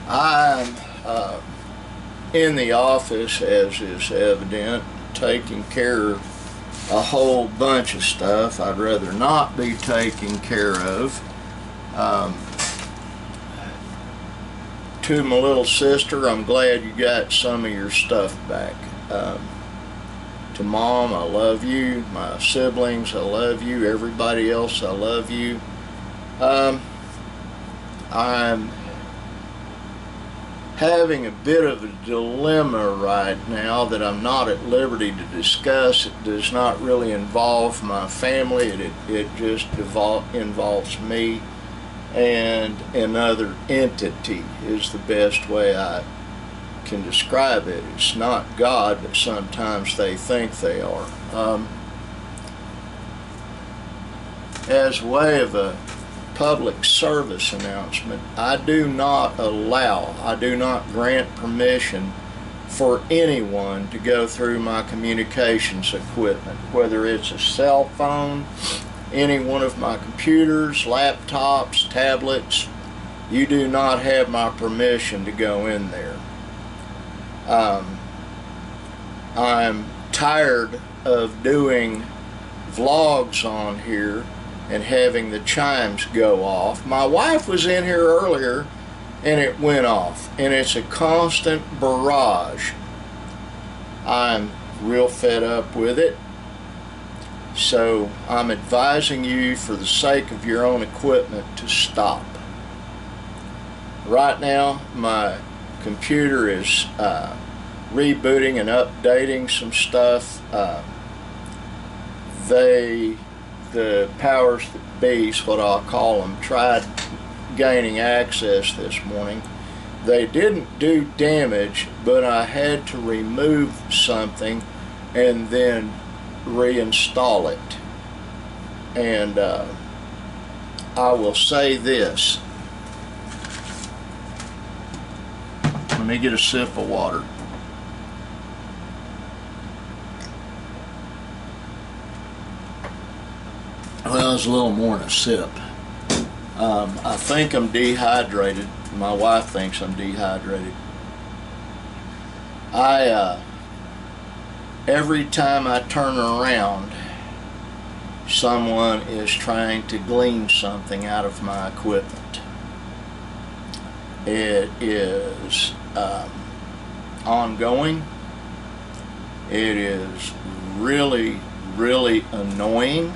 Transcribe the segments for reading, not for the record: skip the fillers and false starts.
I'm in the office, as is evident, taking care of a whole bunch of stuff I'd rather not be taking care of. To my little sister, I'm glad you got some of your stuff back. To Mom, I love you. My siblings, I love you. Everybody else, I love you. I'm having a bit of a dilemma right now that I'm not at liberty to discuss. It does not really involve my family. It just involves me and another entity is the best way I can describe it. It's not God, but sometimes they think they are. As a way of a public service announcement, I do not grant permission for anyone to go through my communications equipment, whether it's a cell phone, any one of my computers, laptops, tablets. You do not have my permission to go in there. I'm tired of doing vlogs on here and having the chimes go off. My wife was in here earlier and it went off, and it's a constant barrage. I'm real fed up with it, so I'm advising you, for the sake of your own equipment, to stop. Right now my computer is rebooting and updating some stuff. The powers that be, what I'll call them, tried gaining access this morning. They didn't do damage, but I had to remove something and then reinstall it. And I will say this. Let me get a sip of water. Well, it's a little more than a sip. I think I'm dehydrated. My wife thinks I'm dehydrated. Every time I turn around, someone is trying to glean something out of my equipment. It is ongoing. It is really, really annoying.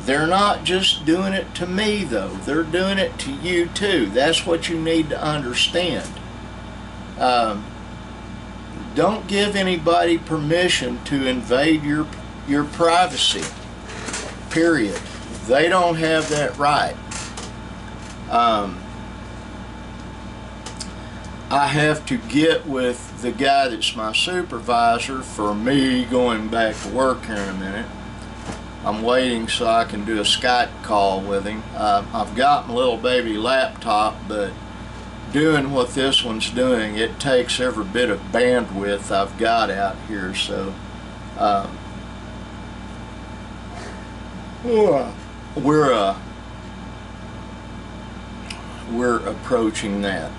They're not just doing it to me, though. They're doing it to you, too. That's what you need to understand. Don't give anybody permission to invade your privacy, period. They don't have that right. I have to get with the guy that's my supervisor for me going back to work here in a minute. I'm waiting so I can do a Skype call with him. I've got my little baby laptop, but doing what this one's doing, it takes every bit of bandwidth I've got out here, so we're approaching that.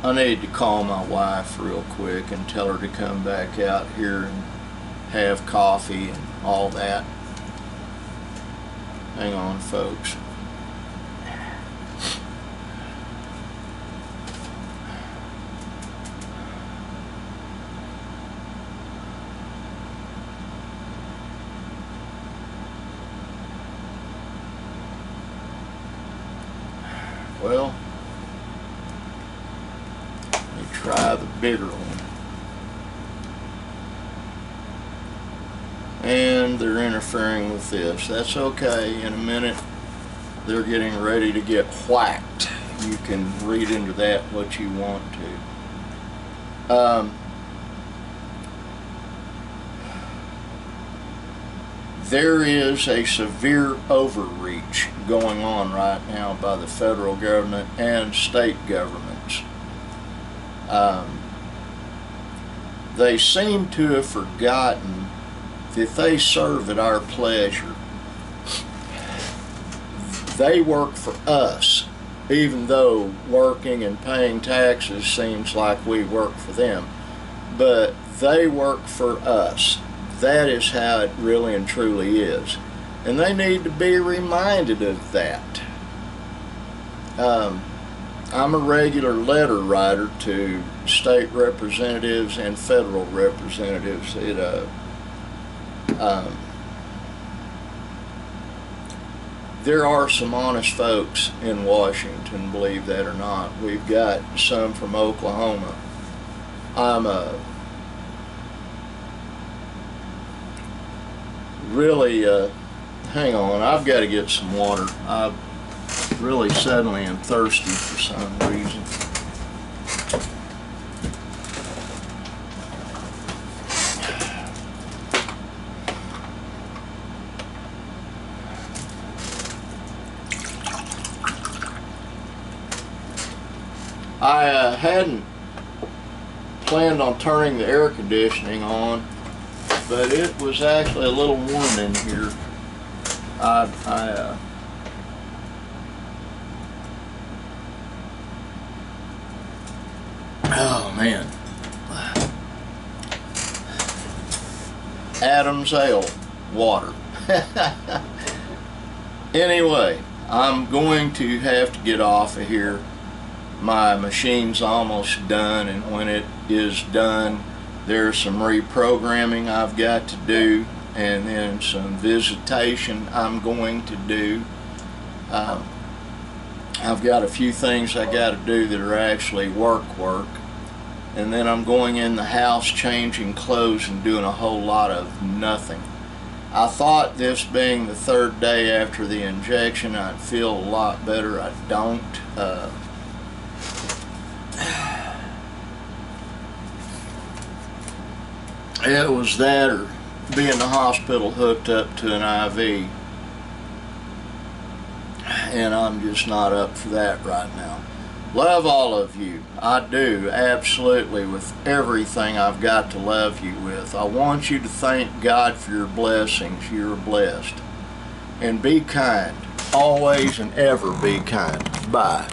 I need to call my wife real quick and tell her to come back out here and have coffee and all that. Hang on, folks. Well, try the bigger one. And they're interfering with this. That's okay. In a minute they're getting ready to get whacked. You can read into that what you want to. There is a severe overreach going on right now by the federal government and state governments. They seem to have forgotten that they serve at our pleasure. they work for us, even though working and paying taxes seems like we work for them. But they work for us. That is how it really and truly is. And they need to be reminded of that. I'm a regular letter writer to state representatives and federal representatives. There are some honest folks in Washington, believe that or not. We've got some from Oklahoma. I'm really, hang on, I've got to get some water. I really suddenly am thirsty for some reason. I hadn't planned on turning the air conditioning on, but it was actually a little warm in here. Oh man, Adam's Ale water. Anyway, I'm going to have to get off of here. My machine's almost done, and when it is done, there's some reprogramming I've got to do, and then some visitation I'm going to do. I've got a few things I got to do that are actually work, and then I'm going in the house changing clothes and doing a whole lot of nothing. I thought, this being the third day after the injection, I'd feel a lot better. I don't. It was that or being in the hospital hooked up to an IV, and I'm just not up for that right now. Love all of you. I do, absolutely, with everything I've got to love you with. I want you to thank God for your blessings. You're blessed. And be kind. Always and ever be kind. Bye.